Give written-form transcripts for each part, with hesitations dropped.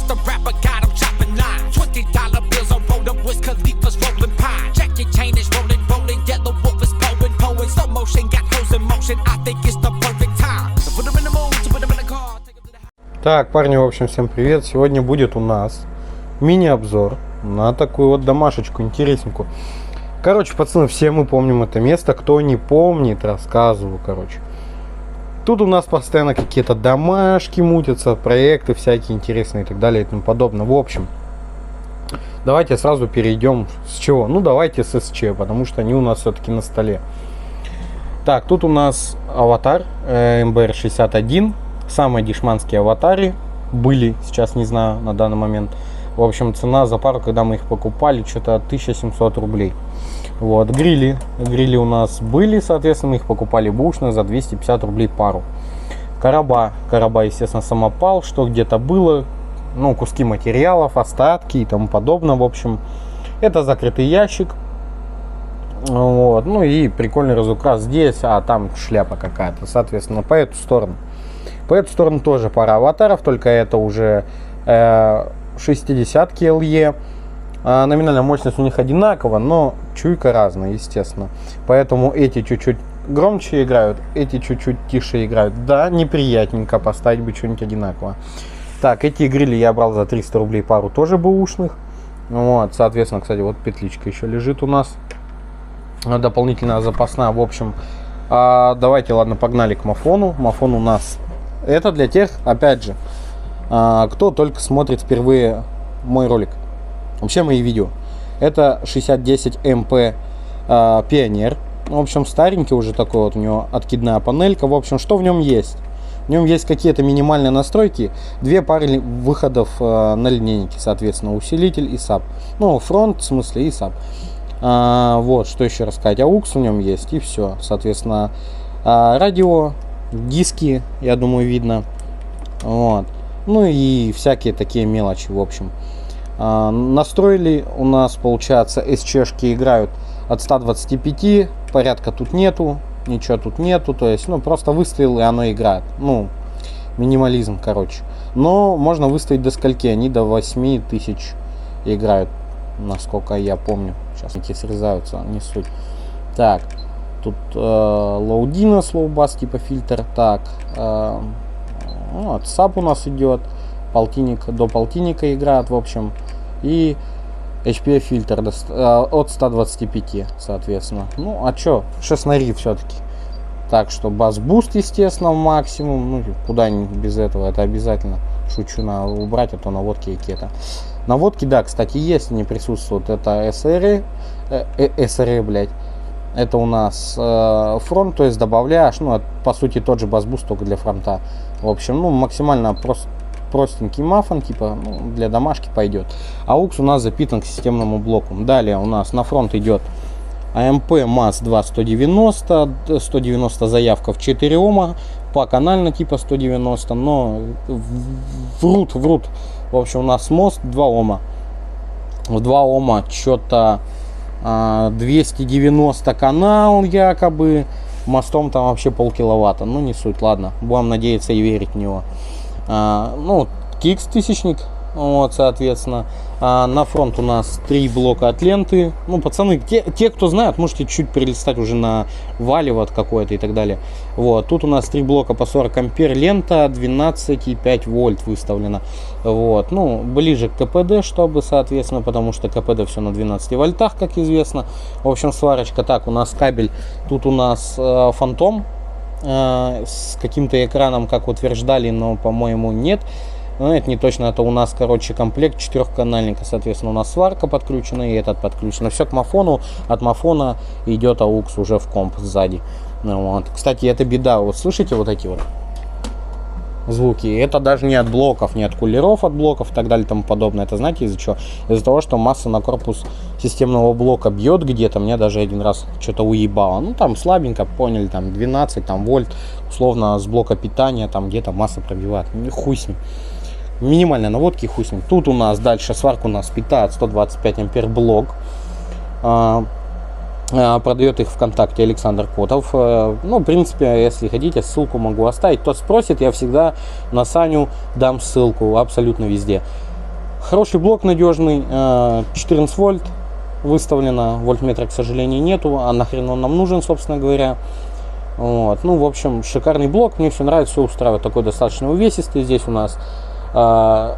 just a rapper, got him chopping lines. $20 bills on roll up, Wiz Khalifa's rolling pine. Jackie Chain is rolling, rolling, Yellow Wolf is blowing, blowing. Slow motion, got hoes in motion, I think it's the perfect time. So put them in the mood, to put them in the car. Так, парни, в общем, всем привет. Сегодня будет у нас мини-обзор на такую вот домашечку интересненькую. Короче, пацаны, все мы помним это место. Кто не помнит, рассказываю, короче. Тут у нас постоянно какие-то домашки мутятся, проекты всякие интересные и так далее и тому подобное. В общем, давайте сразу перейдем с чего? Ну, давайте с СЧ, потому что они у нас все-таки на столе. Так, тут у нас аватар МБР-61. Самые дешманские аватары были, сейчас не знаю, на данный момент. В общем, цена за пару, когда мы их покупали, что-то 1700 рублей. Вот, грили у нас были, соответственно, мы их покупали бушно за 250 рублей пару. Короба, естественно, самопал, что где-то было, ну, куски материалов, остатки и тому подобное. В общем, это закрытый ящик. Вот, ну и прикольный разукрас здесь, а там шляпа какая-то, соответственно, по эту сторону. По эту сторону тоже пара аватаров, только это уже 60-ки LE. Номинальная мощность у них одинакова, но чуйка разная, естественно. Поэтому эти чуть-чуть громче играют, эти чуть-чуть тише играют. Да, неприятненько поставить бы что-нибудь одинаково. Так, эти грили я брал за 300 рублей пару, тоже бэушных. Вот, соответственно, кстати, вот петличка еще лежит у нас. Дополнительная запасная. В общем, давайте, ладно, погнали к мафону. Мафон у нас... Это для тех, опять же, кто только смотрит впервые мой ролик. Вообще мои видео. Это 6010 МП Пионер. В общем, старенький уже такой вот у него откидная панелька. В общем, что в нем есть? В нем есть какие-то минимальные настройки. Две пары выходов на линейнике, соответственно, усилитель и саб. Ну, фронт, в смысле, и саб. Вот, что еще рассказать. AUX в нем есть, и все. Соответственно, радио, диски, я думаю, видно. Вот. Ну и всякие такие мелочи, в общем. Настроили у нас, получается, СЧшки играют от 125, порядка тут нету, ничего тут нету, то есть, ну, просто выставил, и оно играет. Ну, минимализм, короче. Но можно выставить до скольки, они до 8000 играют, насколько я помню. Сейчас эти срезаются, не суть. Так, тут лоудина, слоубас, типа фильтр. Так, вот, саб у нас идет, полтинник, до полтинника играет, в общем. И HPF фильтр от 125, соответственно. Ну, а чё, шестнари все-таки. Так что бас-буст, естественно, максимум. Ну, куда-нибудь без этого, это обязательно. Шучу, надо убрать, а то наводки какие-то. Наводки, да, кстати, есть, они присутствуют. Это SRE, блядь. Это у нас фронт, то есть добавляешь, ну, по сути, тот же бас-буст, только для фронта. В общем, ну, максимально простенький мафон, типа, ну, для домашки пойдет. AUX у нас запитан к системному блоку. Далее у нас на фронт идет AMP МАЗ-2 190 заявка в 4 Ома, по канально типа 190, но врут. В общем, у нас мост 2 Ома. В 2 Ома что-то 290 канал якобы, мостом там вообще полкиловатта, ну не суть, ладно, будем надеяться и верить в него. Ну, кикс тысячник, вот, соответственно. На фронт у нас 3 блока от ленты. Ну, пацаны, те, кто знает, можете чуть перелистать уже на валиват какой-то и так далее. Вот, тут у нас 3 блока по 40 ампер, лента 12,5 вольт выставлена. Вот, ну, ближе к КПД, чтобы, соответственно, потому что КПД все на 12 вольтах, как известно. В общем, сварочка. Так, у нас кабель, тут у нас фантом с каким-то экраном, как утверждали, но, по-моему, нет. Но это не точно, это у нас, короче, комплект 4-канальника, соответственно, у нас сварка подключена и этот подключен. Все к мафону, от мафона идет AUX уже в комп сзади. Вот. Кстати, это беда, вот слышите вот эти вот звуки? Это даже не от блоков, не от кулеров, от блоков и так далее и тому подобное. Это знаете из-за чего? Из-за того, что масса на корпус системного блока бьет где-то. Мне даже один раз что-то уебало. Ну, там слабенько, поняли, там 12 там, вольт, условно, с блока питания, там где-то масса пробивает. Хуй с ним. Минимальной наводки, хуй с ним. Тут у нас дальше сварка у нас питает 125 ампер блок. Продает их ВКонтакте Александр Котов. Ну, в принципе, если хотите, ссылку могу оставить. Кто спросит, я всегда на Саню дам ссылку абсолютно везде. Хороший блок, надежный, 14 вольт выставлено, вольтметра, к сожалению, нету, а нахрен он нам нужен, собственно говоря. Вот. Ну, в общем, шикарный блок, мне все нравится, все устраивает, такой достаточно увесистый. Здесь у нас, то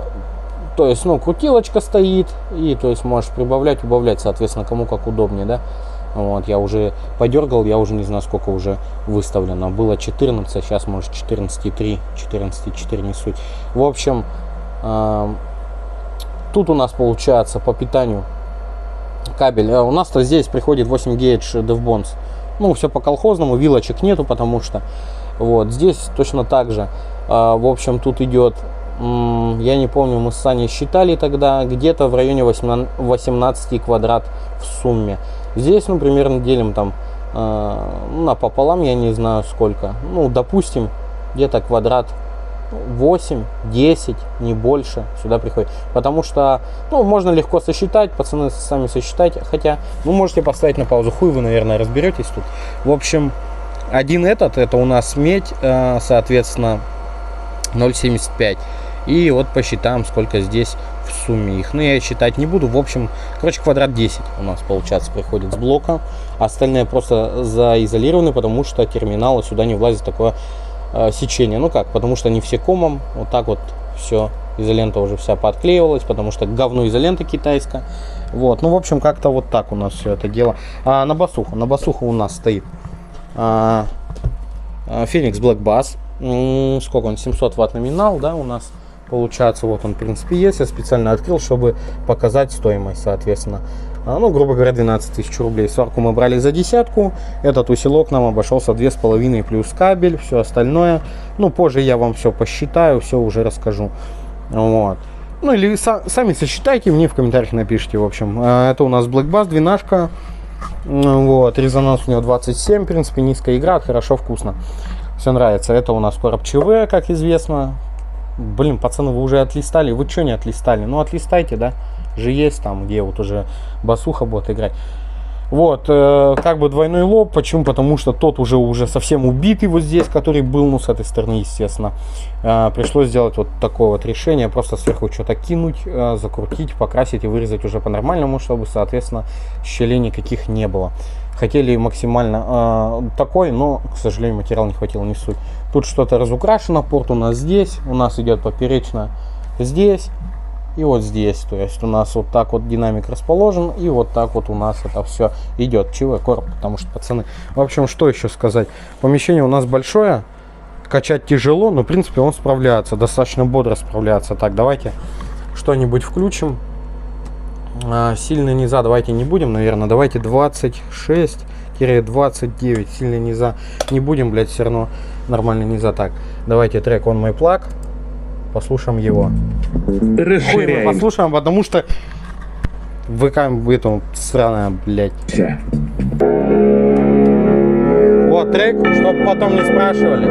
есть, ну, крутилочка стоит, и, то есть, можешь прибавлять, убавлять, соответственно, кому как удобнее, да. Вот, я уже подергал, я уже не знаю, сколько уже выставлено. Было 14, сейчас может 14,3, 14,4, не суть. В общем, тут у нас получается по питанию кабель. У нас-то здесь приходит 8 гейдж DevBonds. Ну, все по колхозному, вилочек нету, потому что вот здесь точно так же. В общем, тут идет, я не помню, мы с Саней считали тогда, где-то в районе 18 квадрат в сумме. Здесь, ну, примерно делим там напополам, я не знаю сколько. Ну, допустим, где-то квадрат 8-10, не больше, сюда приходит. Потому что, ну, можно легко сосчитать, пацаны сами сосчитайте. Хотя, ну, можете поставить на паузу, хуй вы, наверное, разберетесь тут. В общем, один это у нас медь, соответственно, 0,75. И вот посчитаем, сколько здесь в сумме их. Ну, я считать не буду. В общем, короче, квадрат 10 у нас, получается, приходит с блока. Остальные просто заизолированы, потому что терминалы сюда не влазит такое сечение. Ну как, потому что они все комом. Вот так вот все. Изолента уже вся подклеивалась, потому что говно изолента китайская. Вот, ну, в общем, как-то вот так у нас все это дело. На басуху у нас стоит Phoenix Black Bass. Сколько он? 700 ватт номинал, да, у нас получается. Вот он, в принципе, есть. Я специально открыл, чтобы показать стоимость, соответственно. Ну, грубо говоря, 12 тысяч рублей. Сварку мы брали за десятку. Этот усилок нам обошелся 2,5 плюс кабель, все остальное. Ну, позже я вам все посчитаю, все уже расскажу. Вот. Ну, или сами сосчитайте, мне в комментариях напишите, в общем. Это у нас Black Bass, 12-ка. Вот, резонанс у него 27, в принципе, низкая игра, хорошо, вкусно. Все нравится. Это у нас короб ЧВ, как известно. Блин, пацаны, вы уже отлистали? Вы что не отлистали? Ну, отлистайте, да? Же есть там, где вот уже басуха будет играть. Вот, как бы двойной лоб. Почему? Потому что тот уже совсем убитый вот здесь, который был, ну, с этой стороны, естественно. Пришлось сделать вот такое вот решение. Просто сверху что-то кинуть, закрутить, покрасить и вырезать уже по-нормальному, чтобы, соответственно, щелей никаких не было. Хотели максимально такой, но, к сожалению, материал не хватило, не суть. Тут что-то разукрашено, порт у нас здесь. У нас идет поперечно здесь. И вот здесь, то есть у нас вот так вот динамик расположен, и вот так вот у нас это все идет. ЧВ короб, потому что, пацаны, в общем, что еще сказать? Помещение у нас большое, качать тяжело, но, в принципе, он справляется, достаточно бодро справляется. Так, давайте что-нибудь включим. Сильные низа давайте не будем, наверное, давайте 26-29, сильные низа не будем, блядь, все равно нормальные низа. Так, давайте трек On My Plug. Послушаем его. Расширяем. Послушаем, потому что ВК это сраная, блядь. Вот трек, чтобы потом не спрашивали.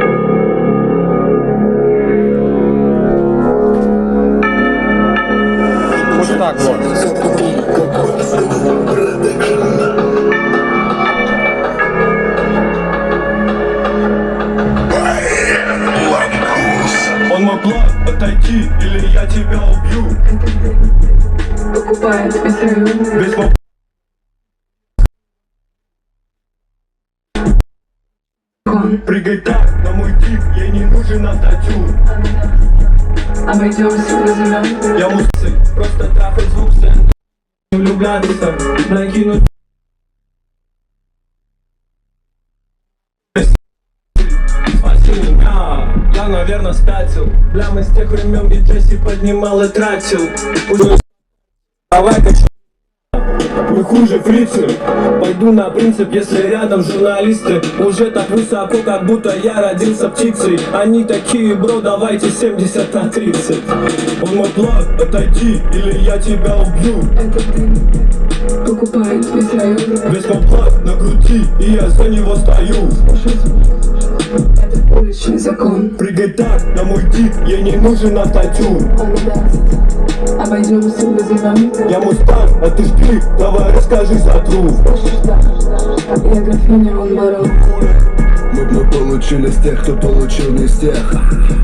Вот так вот. Он мой план, отойди, или я тебя убью. Покупает СРУ. Весь прыгай так, на мой тип, ей не нужен автотюн. Обойдемся, возьмем. Я мусор, просто трахать звук, не влюбляться, накинуть. Я, наверное, спятил. Прямо с тех времен, где Джесси поднимал и тратил. Давай-ка, мы хуже фрицы. Пойду на принцип, если рядом журналисты уже так высоко, как будто я родился птицей. Они такие, бро, давайте 70 на 30. Он мой план, отойди, или я тебя убью. Это ты покупает весь район. Весь мой план на груди, и я за него стою. Это уличный закон. Прыгай так, на мой тип, ей не нужен автотюн. Он даст. Обойдемся, возьмем. Я мустан, а ты жди, давай расскажи за труп. Я графиня, он ворон. Мы получили с тех, кто получил не с тех.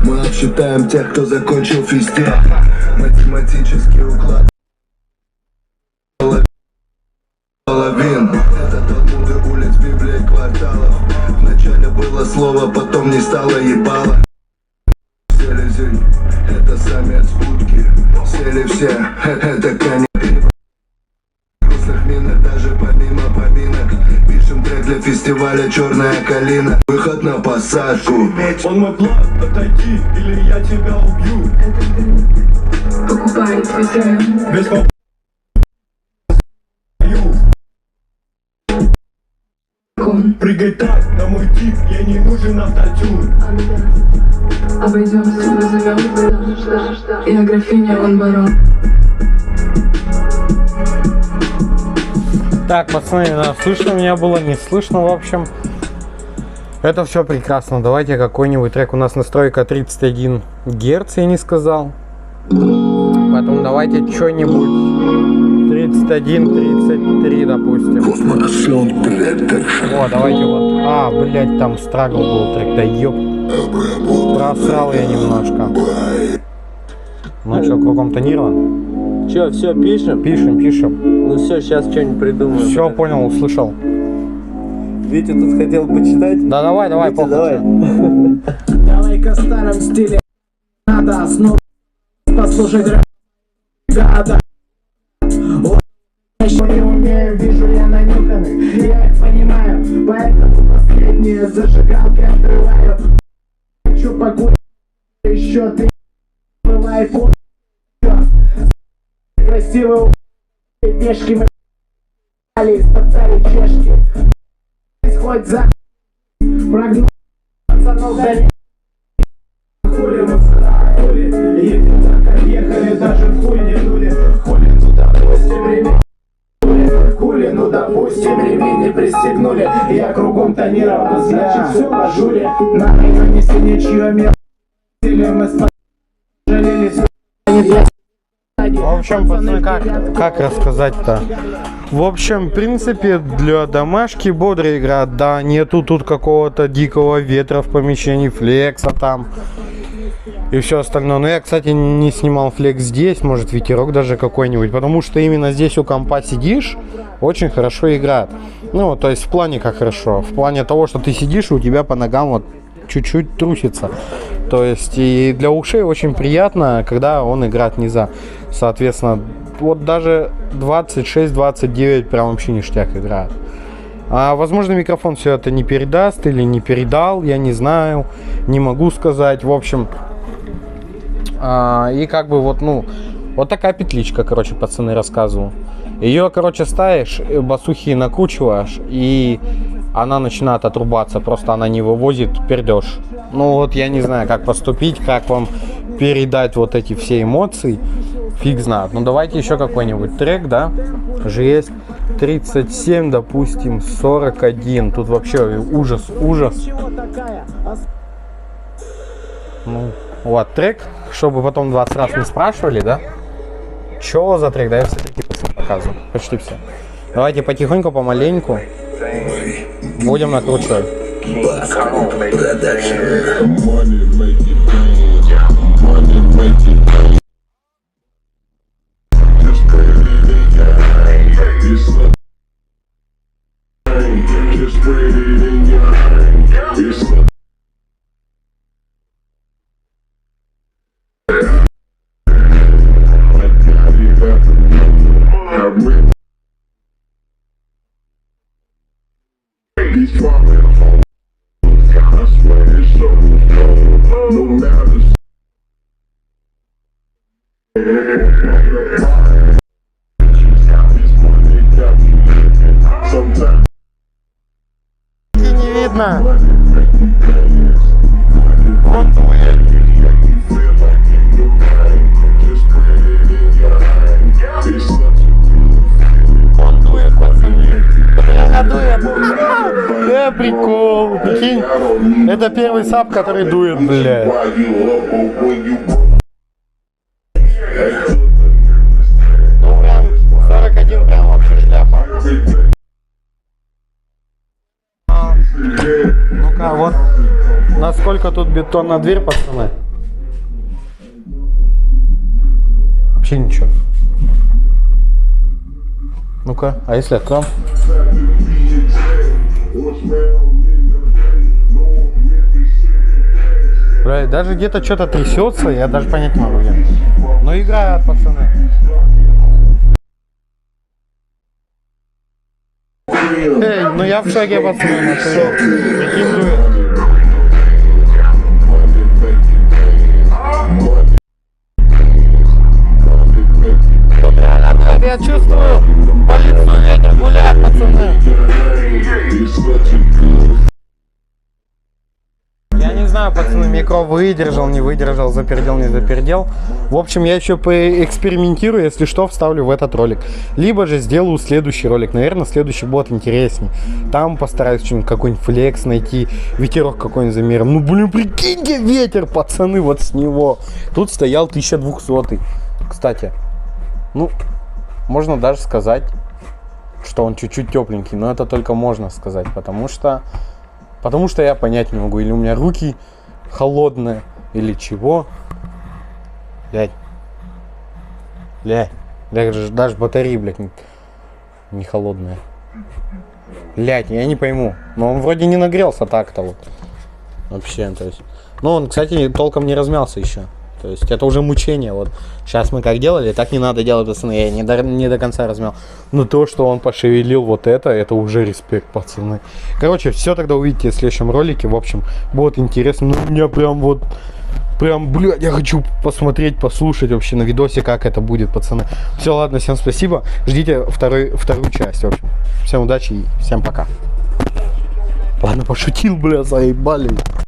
Мы обсчитаем тех, кто закончил физтех. Математический уклад половин. Это талмуды улиц, Библии, кварталов. Вначале было слово, потом не стало ебало. Селезень, это самец утки. Сели все, это конец. Грустных минок, даже помимо поминок. Пишем трек для фестиваля «Черная калина». Выход на посадку. Он мой план, отойди, или я тебя убью. Покупает весь район. Без поп... Прыгай так, на мой тип, я не нужен автотюн. Обойдемся, вызовем. Я графиня, он барон. Так, пацаны, слышно меня было, не слышно, в общем. Это все прекрасно. Давайте какой-нибудь трек. У нас настройка 31 Гц, я не сказал. Поэтому давайте что-нибудь 31-33, допустим. О, давайте вот. А, блять, там страгл был трек, да ёп. Просрал я немножко. Ну что, кругом тонирован? Че, все, пишем? Пишем. Ну все, сейчас что-нибудь придумаем. Все, понял, услышал. Витя тут хотел почитать. Да давай, Витя, давай. Давай-ка в старом стиле. Надо снова послушать рэп. Гада. Еще не умею, вижу я нанюханных. Я их понимаю, поэтому последние зажигалки открываю. Хочу покурить, еще ты бывай по. Красивые пешки мы стоптали чешки. Хоть за прогноз пацанов дали. Хули мы встали, ехали, даже в хуй не дули. Хули, ну допустим, ремень. Хули, ну допустим, ремень не пристегнули. Я кругом тонирован, значит все в ажуре. На районе синячье мел. Мы жалелись. В общем, пацаны, как рассказать-то? В общем, в принципе, для домашки бодрая игра. Да, нету тут какого-то дикого ветра в помещении, флекса там и все остальное. Но я, кстати, не снимал флекс здесь, может ветерок даже какой-нибудь, потому что именно здесь у компа сидишь, очень хорошо играет. Ну, то есть в плане как хорошо, в плане того, что ты сидишь и у тебя по ногам вот чуть-чуть трусится. То есть и для ушей очень приятно, когда он играет низа. Соответственно, вот даже 26-29 прям вообще ништяк играет. А, возможно, микрофон все это не передаст или не передал, я не знаю, не могу сказать. В общем, и как бы вот, ну, вот такая петличка, короче, пацаны, рассказываю. Ее, короче, ставишь, басухи накручиваешь, и она начинает отрубаться, просто она не вывозит пердеж. Ну вот я не знаю, как поступить, как вам передать вот эти все эмоции, фиг знает. Ну давайте еще какой-нибудь трек, да, же есть 37, допустим, 41, тут вообще ужас. Ну, вот трек, чтобы потом 20 раз не спрашивали, да, что за трек, да, я все треки показываю, почти все. Давайте потихоньку, помаленьку будем накручивать. Не видно. Прикол, прикинь, это первый сап, который дует, блядь. Ну прям 41 прям вообще шляпа. Ну-ка, вот насколько тут бетонная дверь, пацаны. Вообще ничего. Ну-ка, а если откроем? Бля, даже где-то что-то трясется, я даже понять не могу. Но играют, пацаны. Эй, ну я в шаге, пацаны, на шаге. Прикинь, дует. Я чувствую, по лицу ветер гуляет, пацаны. Я не знаю, пацаны, микро выдержал, не выдержал, запердел, не запердел. В общем, я еще поэкспериментирую, если что, вставлю в этот ролик. Либо же сделаю следующий ролик. Наверное, следующий будет интересней. Там постараюсь что-нибудь, какой-нибудь флекс найти, ветерок какой-нибудь замерим. Ну, блин, прикиньте, ветер, пацаны, вот с него. Тут стоял 1200. Кстати, ну, можно даже сказать, что он чуть-чуть тепленький. Но это только можно сказать, потому что я понять не могу. Или у меня руки холодные, или чего. Блядь, даже батареи, блядь, не холодные. Блядь, я не пойму. Но он вроде не нагрелся так-то вот. Вообще, то есть. Ну, он, кстати, толком не размялся еще. То есть это уже мучение. Вот сейчас мы как делали, так не надо делать, пацаны. Я не до конца размял. Но то, что он пошевелил вот это уже респект, пацаны. Короче, все тогда увидите в следующем ролике. В общем, будет интересно. Ну, у меня прям, блядь, я хочу посмотреть, послушать вообще на видосе, как это будет, пацаны. Все, ладно, всем спасибо. Ждите вторую часть. В общем, всем удачи и всем пока. Ладно, пошутил, бля, заебали.